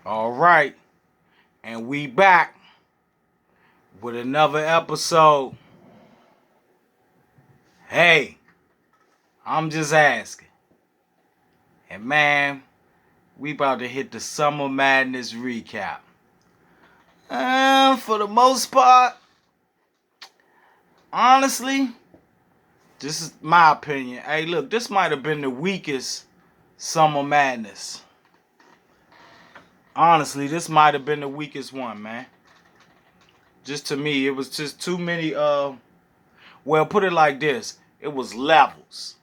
All right, and we back with another episode. Hey, I'm just asking. And man, we about to hit the Summer Madness recap. For the most part, honestly, this is my opinion. Hey, look, this might have been the weakest Summer Madness. Honestly, this might have been the weakest one, man. Just to me, it was just too many well, put it like this. It was levels.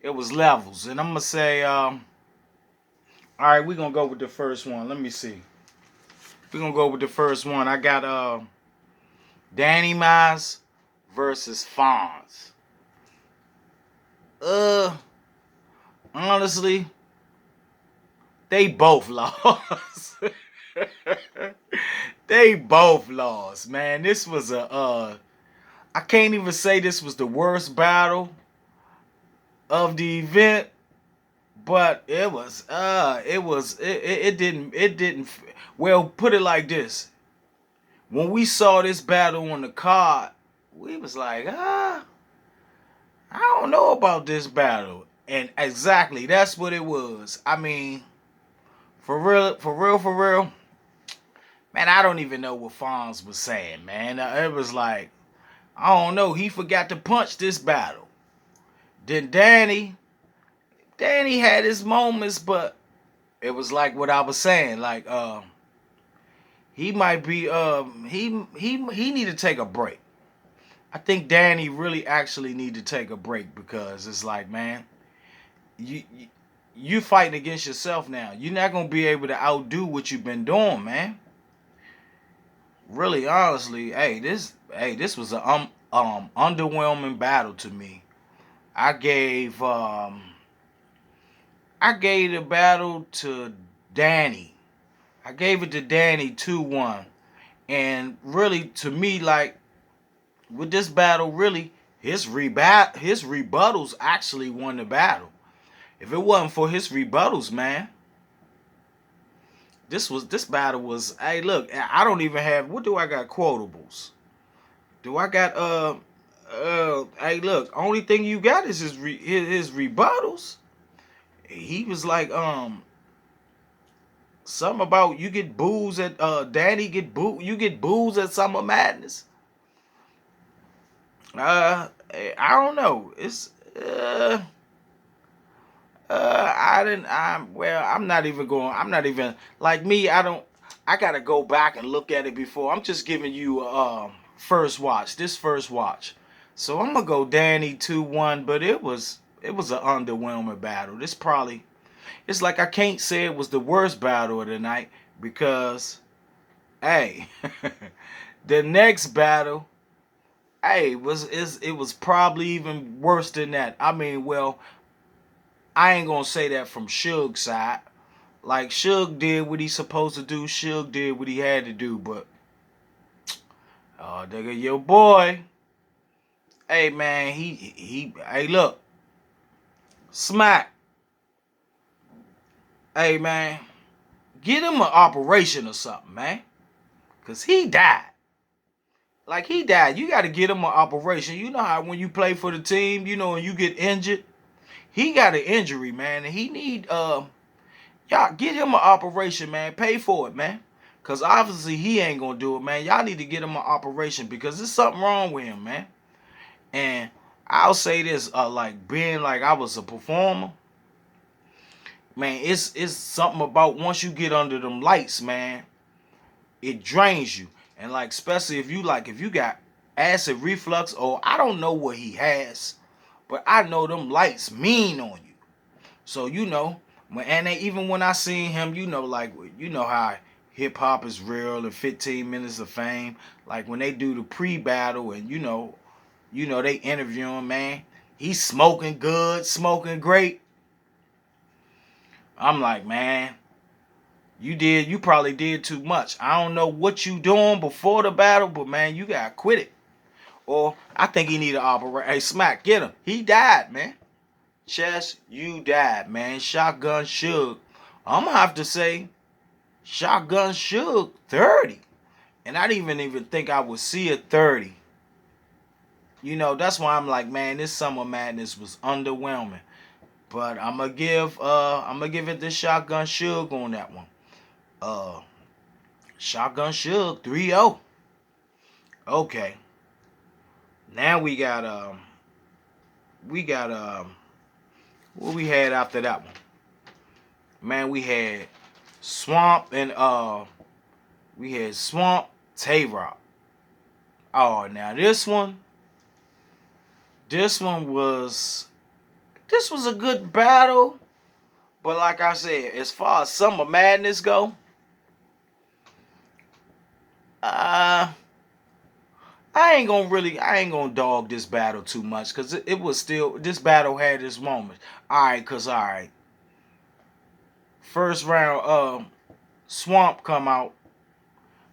It was levels. And I'm gonna say all right, we're gonna go with the first one. Let me see. We're gonna go with the first one. I got Danny Mize versus Fonz. Uh Honestly, they both lost. They both lost, man. This was a I can't even say this was the worst battle of the event, but it didn't well, put it like this. When we saw this battle on the card, we was like, I don't know about this battle. And exactly, that's what it was. I mean, for real, man, I don't even know what Fonz was saying, man. It was like, I don't know, he forgot to punch this battle. Then Danny had his moments, but it was like what I was saying, like, he might be, he need to take a break. I think Danny really actually need to take a break because it's like, man, you fighting against yourself now. You're not gonna be able to outdo what you've been doing, man. Really, honestly, this was a underwhelming battle to me. I gave um I gave the battle to Danny. I gave it to Danny 2-1. And really, to me, like, with this battle, really, his rebuttals actually won the battle. If it wasn't for his rebuttals, man, this battle was. Hey, look, I don't even have. What do I got? Quotables. Do I got Hey, look, only thing you got is his rebuttals. He was like something about you get booze at Danny get boo you get booze at Summer Madness. I don't know. It's I didn't. I'm not even going. I'm not even like me. I don't. I gotta go back and look at it before. I'm just giving you first watch. This first watch. So I'm gonna go Danny 2-1, but it was an underwhelming battle. This probably it's like I can't say it was the worst battle of the night because hey, the next battle it was probably even worse than that. I mean, well, I ain't gonna say that from Suge's side. Like Suge did what he supposed to do. Suge did what he had to do. But nigga, your boy. Hey man, he. Hey look, Smack. Hey man, get him an operation or something, man. Cause he died. Like he died. You got to get him an operation. You know how when you play for the team, you know, and you get injured. He got an injury, man, and he need y'all get him an operation, man. Pay for it, man. Cause obviously he ain't gonna do it, man. Y'all need to get him an operation because there's something wrong with him, man. And I'll say this, like being like I was a performer, man. It's something about once you get under them lights, man. It drains you, and like especially if you got acid reflux or I don't know what he has, but I know them lights mean on you. So even when I seen him, like how hip hop is real and 15 minutes of fame. Like when they do the pre-battle and they interview him, man. He's smoking good, smoking great. I'm like, man, you probably did too much. I don't know what you doing before the battle, but man, you gotta quit it. Or I think he need to operate. Hey, Smack, get him. He died, man. Chess, you died, man. Shotgun Suge. I'm gonna have to say Shotgun Suge 30. And I didn't even think I would see a 30. You know, that's why I'm like, man, this Summer Madness was underwhelming. But I'm gonna give it to Shotgun Suge on that one. Uh Shotgun Suge 3-0. Okay. Now we got what we had after that one. Man, Swamp and we had Swamp Tay Rock. Oh, now this one was this was a good battle, but like I said, as far as Summer Madness go, uh I ain't gonna dog this battle too much because it was still this battle had its moments. Alright, first round, Swamp come out.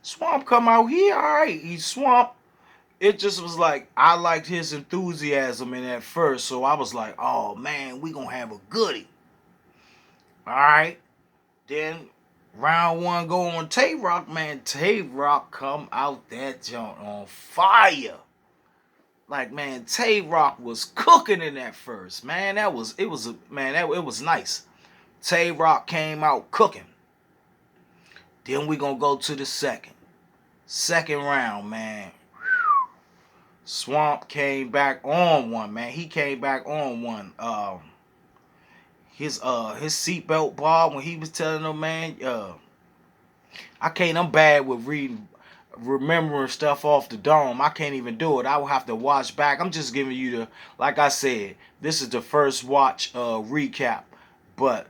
Swamp come out. He alright. He Swamp. It just was like I liked his enthusiasm in that first, so I was like, oh man, we gonna have a goodie. Alright. Then round one go on Tay Rock, man. Tay Rock come out that joint on fire. Like, man, Tay Rock was cooking in that first. Man, it was nice. Tay Rock came out cooking. Then we gonna go to the second. Second round, man. Swamp came back on one, man. He came back on one. His seatbelt bar when he was telling them, man, I'm bad with remembering stuff off the dome. I can't even do it. I will have to watch back. I'm just giving you like I said, this is the first watch recap. But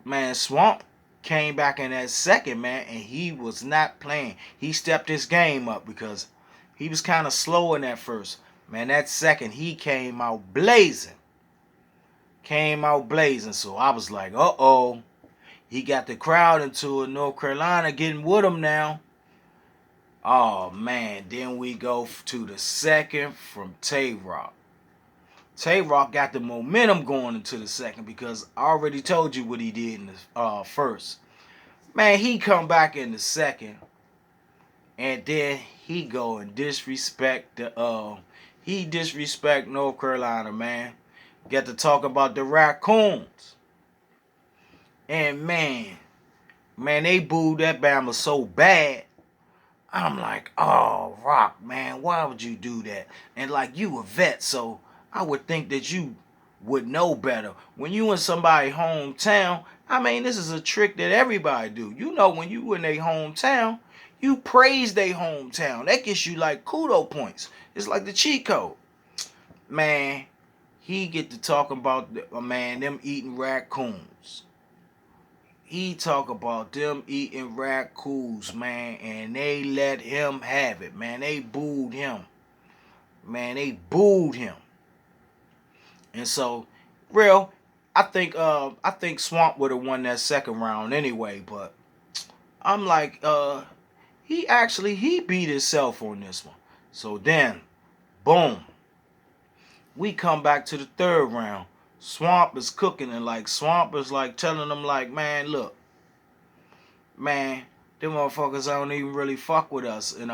man, Swamp came back in that second, man, and he was not playing. He stepped his game up because he was kind of slow in that first. Man, that second he came out blazing. So I was like, uh-oh. He got the crowd into it. North Carolina getting with him now. Oh, man. Then we go to the second from Tay Rock. Tay Rock got the momentum going into the second because I already told you what he did in the first. Man, he come back in the second. And then he go and disrespect he disrespect North Carolina, man. Get to talk about the Raccoons. And man, they booed that Bama so bad. I'm like, oh, Rock, man, why would you do that? And like, you a vet, so I would think that you would know better. When you in somebody's hometown, I mean, this is a trick that everybody do. You know, when you in their hometown, you praise their hometown. That gets you like kudo points. It's like the cheat code. Man, he get to talking about, man, them eating raccoons. He talk about them eating raccoons, man, and they let him have it, man. They booed him. Man, they booed him. And so, I think Swamp would have won that second round anyway, but I'm like, he beat himself on this one. So then, boom. We come back to the third round. Swamp is cooking and like Swamp is like telling them like, man, look, man, them motherfuckers don't even really fuck with us in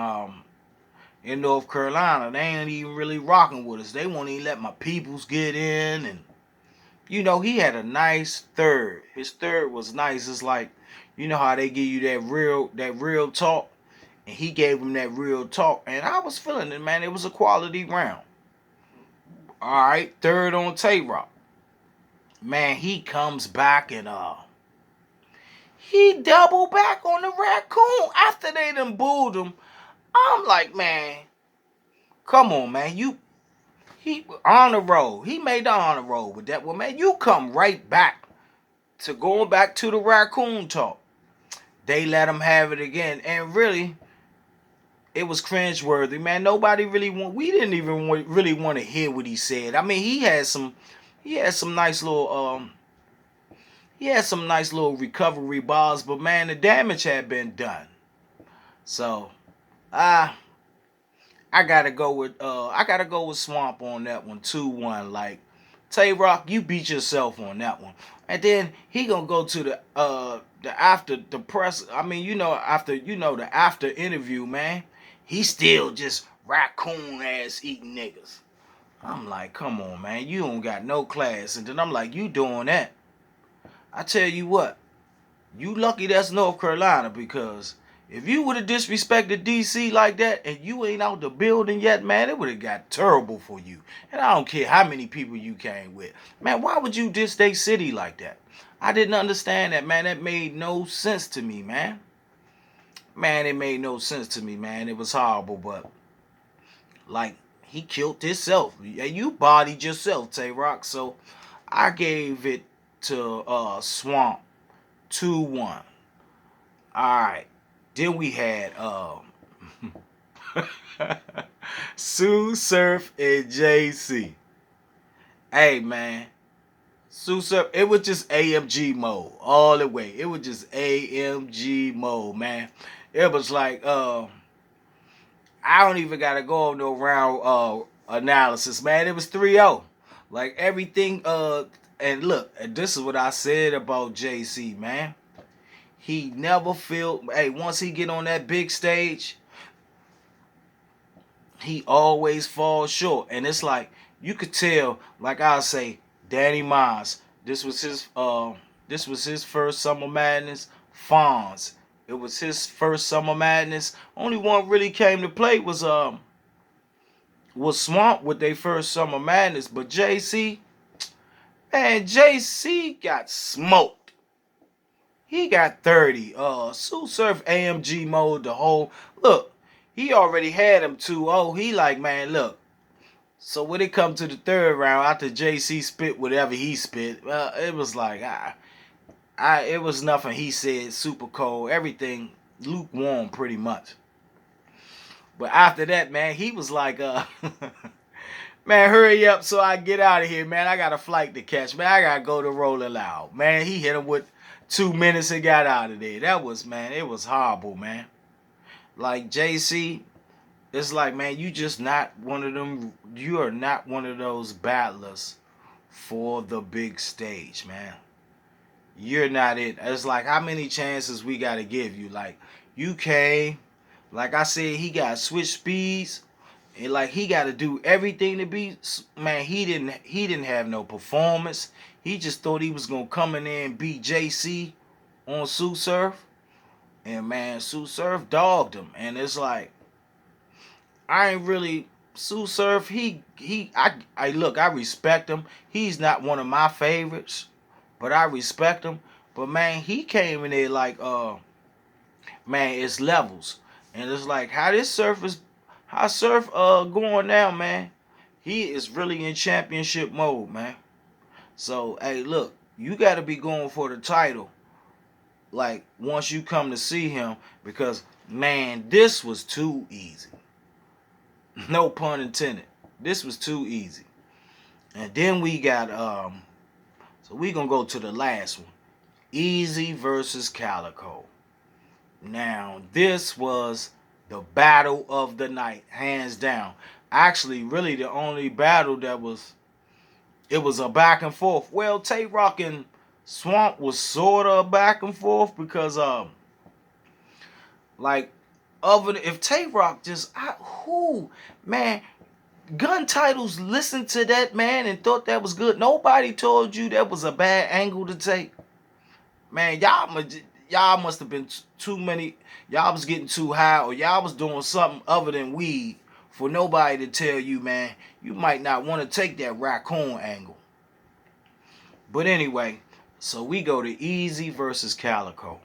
North Carolina. They ain't even really rocking with us. They won't even let my peoples get in. And you know, he had a nice third. His third was nice. It's like, you know how they give you that real talk, and he gave him that real talk, and I was feeling it, man. It was a quality round. All right, third on Tay Rock. Man, he comes back and he double back on the Raccoon after they done booed him. I'm like, man, come on, man. He on the road. He made the honor roll with that one, man. You come right back to going back to the Raccoon talk. They let him have it again, and really, it was cringeworthy, man. Nobody really we didn't even really want to hear what he said. I mean, he had some nice little recovery bars, but man, the damage had been done. So, I gotta go with Swamp on that one, 2-1. Like, Tay Rock, you beat yourself on that one. And then he gonna go to the after the press. I mean, the after interview, man. He still just raccoon ass eating niggas. I'm like, come on, man, you don't got no class. And then I'm like, you doing that? I tell you what, you lucky that's North Carolina, because if you would have disrespected DC like that and you ain't out the building yet, man, it would have got terrible for you. And I don't care how many people you came with. Man, why would you diss they city like that? I didn't understand that, man. That made no sense to me, man. Man, it made no sense to me, man. It was horrible, but like, he killed himself. Yeah, you bodied yourself, Tay Rock. So I gave it to Swamp 2-1. Alright. Then we had Sue Surf and JC. Hey man. Sue Surf, it was just AMG mode all the way. It was just AMG mode, man. It was like I don't even gotta go on no round analysis, man. It was 3-0. Like everything and look, and this is what I said about JC, man. He never feel, hey, once he get on that big stage, he always falls short. And it's like you could tell, like I say, Danny Miles, this was his first Summer Madness. Fonz, it was his first Summer Madness. Only one really came to play was Swamp with their first Summer Madness. But JC, man, JC got smoked. He got 30. Sue Surf AMG mode the whole. Look, he already had him 2-0. He like, man, look. So when it come to the third round, after JC spit whatever he spit, it was like, it was nothing he said, super cold. Everything lukewarm pretty much. But after that, man, he was like, man, hurry up so I get out of here, man. I got a flight to catch, man. I got to go to Rolling Loud. Man, he hit him with 2 minutes and got out of there. That was, man, it was horrible, man. Like, JC, it's like, man, you just not one of them. You are not one of those battlers for the big stage, man. You're not it. It's like, how many chances we got to give you? Like, you came, like I said, he got switch speeds. And like, he got to do everything to be, man, he didn't have no performance. He just thought he was going to come in there and beat JC on Sue Surf. And man, Sue Surf dogged him. And it's like, I ain't really, Sue Surf, I look, I respect him. He's not one of my favorites, but I respect him. But man, he came in there like, man, it's levels. And it's like, how Surf going now, man. He is really in championship mode, man. So, hey, look, you got to be going for the title, like, once you come to see him, because, man, this was too easy. No pun intended. This was too easy. And then we got, so we going to go to the last one. Easy versus Calico. Now, this was the battle of the night, hands down. Actually, really the only battle that was, it was a back and forth. Well, Tay Rock and Swamp was sort of back and forth because, like, if Tay Rock just, man, Gun Titles listened to that, man, and thought that was good. Nobody told you that was a bad angle to take. Man, y'all must have been too many. Y'all was getting too high, or y'all was doing something other than weed for nobody to tell you, man, you might not want to take that raccoon angle. But anyway, so we go to Easy versus Calico.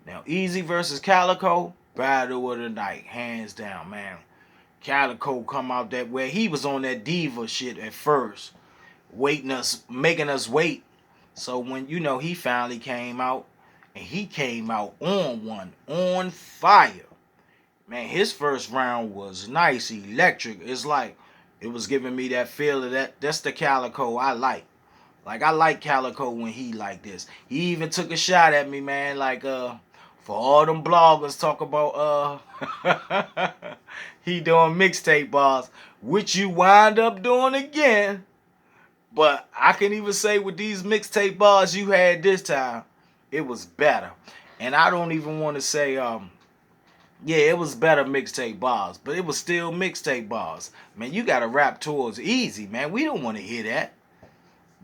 Now, Easy versus Calico, battle of the night, hands down, man. Calico come out that way. He was on that diva shit at first, making us wait. So when, he finally came out, and he came out on fire. Man, his first round was nice, electric. It's like, it was giving me that feel of that's the Calico I like. Like, I like Calico when he like this. He even took a shot at me, man, like, for all them bloggers talk about, he doing mixtape bars, which you wind up doing again. But I can even say with these mixtape bars you had this time, it was better. And I don't even want to say yeah, it was better mixtape bars, but it was still mixtape bars. Man, you gotta rap towards easy, man. We don't want to hear that.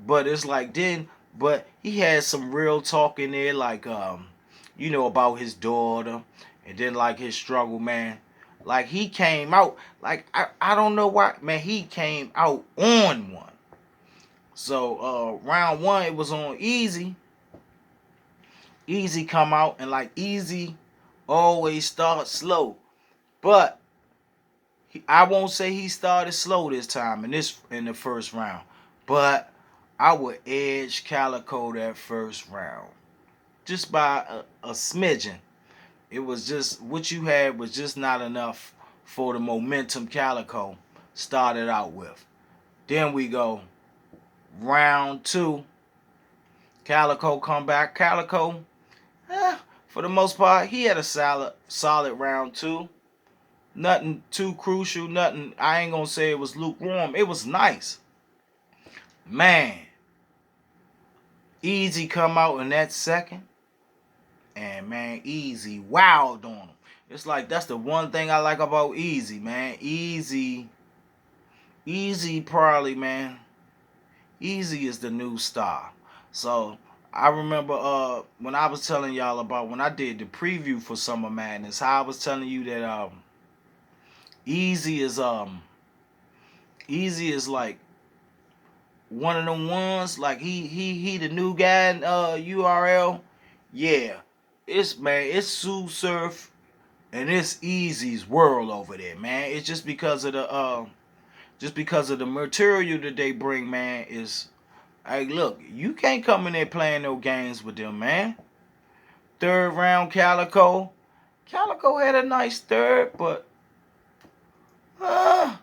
But it's like then, but he had some real talk in there, like about his daughter, and then like his struggle, man. Like he came out, like I don't know why, man. He came out on one. So round one, it was on easy. Easy come out and like easy always starts slow, but I won't say he started slow this time in the first round, but I would edge Calico that first round just by a smidgen. It was just what you had was just not enough for the momentum Calico started out with. Then we go round two. Calico come back. Calico, for the most part, he had a solid round two. Nothing too crucial. Nothing. I ain't gonna say it was lukewarm. It was nice. Man, Easy come out in that second, and man, Easy wowed on him. It's like that's the one thing I like about Easy, man. Easy probably, man. Easy is the new star. So I remember when I was telling y'all about when I did the preview for Summer Madness, how I was telling you that Easy is Easy is like one of them ones, like he the new guy in URL. Yeah. It's Sue Surf and it's Easy's world over there, man. It's just because of the material that they bring, man, is hey look, you can't come in there playing no games with them, man. Third round Calico. Calico had a nice third, but uh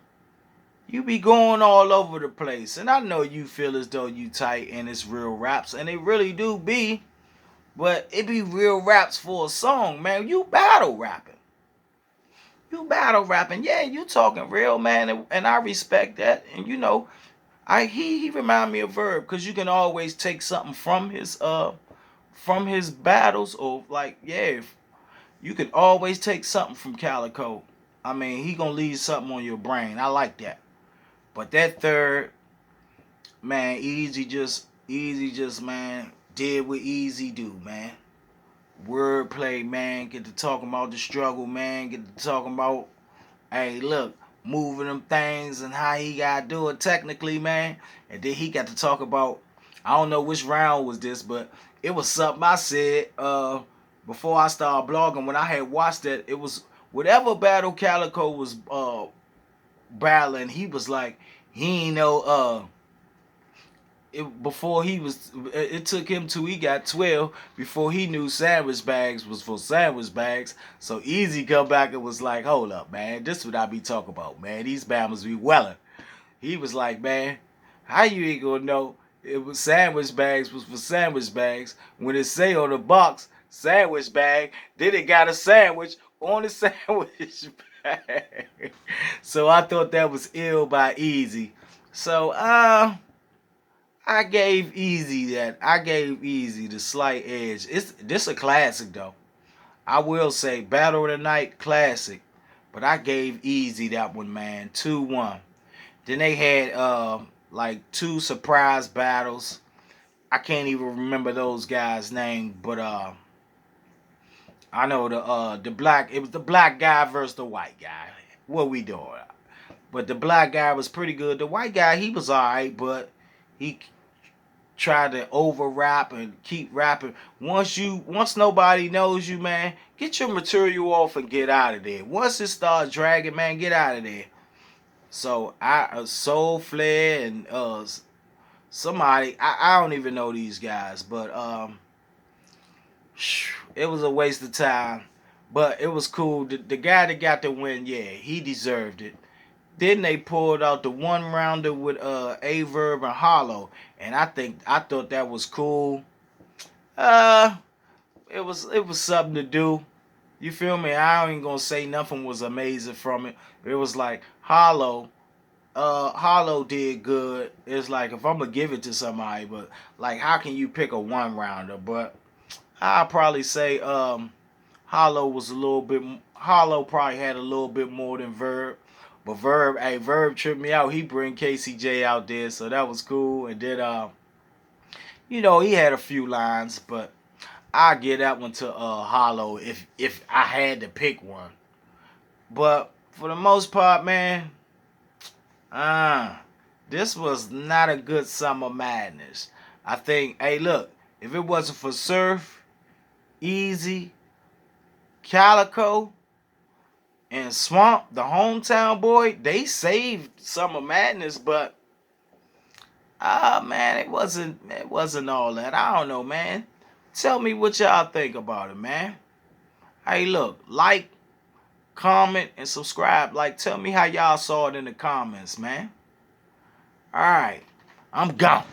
you be going all over the place. And I know you feel as though you tight and it's real raps, and it really do be, but it be real raps for a song, man. You battle rapping. You battle rapping. Yeah, you talking real, man, and I respect that. And he remind me of Verb because you can always take something from his battles, or like you can always take something from Calico. I mean, he gonna leave something on your brain. I like that. But that third, man, Easy just man did what Easy do, man. Wordplay, man. Get to talking about the struggle, man. Get to talking about, hey, look, moving them things and how he gotta do it technically, man. And then he got to talk about, I don't know which round was this, but it was something I said before I started blogging. When I had watched it, it was whatever battle Calico was battling. He was like, he ain't know before he was, it took him till he got 12 before he knew sandwich bags was for sandwich bags. So Easy come back and was like, hold up, man, this is what I be talking about, man. These bammers be welling. He was like, man, how you ain't gonna know it was sandwich bags was for sandwich bags when it say on the box sandwich bag, then it got a sandwich on the sandwich bag. So I thought that was ill by Easy. So I gave Easy that. I gave Easy the slight edge. It's this a classic though. I will say Battle of the Night classic. But I gave Easy that one, man. 2-1. Then they had like two surprise battles. I can't even remember those guys' name, but I know the black, it was the black guy versus the white guy. What we doing? But the black guy was pretty good. The white guy, he was alright, but he try to over rap and keep rapping. Once nobody knows you, man, get your material off and get out of there. Once it starts dragging, man, get out of there. So Soul Flair and somebody I don't even know these guys, but it was a waste of time. But it was cool. The guy that got the win, yeah, he deserved it. Then they pulled out the one rounder with Averb and Hollow, and I thought that was cool. Uh, it was something to do. You feel me? I ain't gonna say nothing was amazing from it. It was like Hollow. Hollow did good. It's like if I'm gonna give it to somebody, but like how can you pick a one rounder? But I'll probably say Hollow was a little bit. Hollow probably had a little bit more than Verb, but Verb tripped me out. He bring KCJ out there, so that was cool. And then he had a few lines, but I give that one to Hollow if I had to pick one. But for the most part, man, this was not a good Summer Madness. I think, hey, look, if it wasn't for Surf, Easy, Calico, and Swamp, the hometown boy, they saved Summer Madness, but man, it wasn't all that. I don't know, man. Tell me what y'all think about it, man. Hey, look, like, comment, and subscribe. Like, tell me how y'all saw it in the comments, man. All right, I'm gone.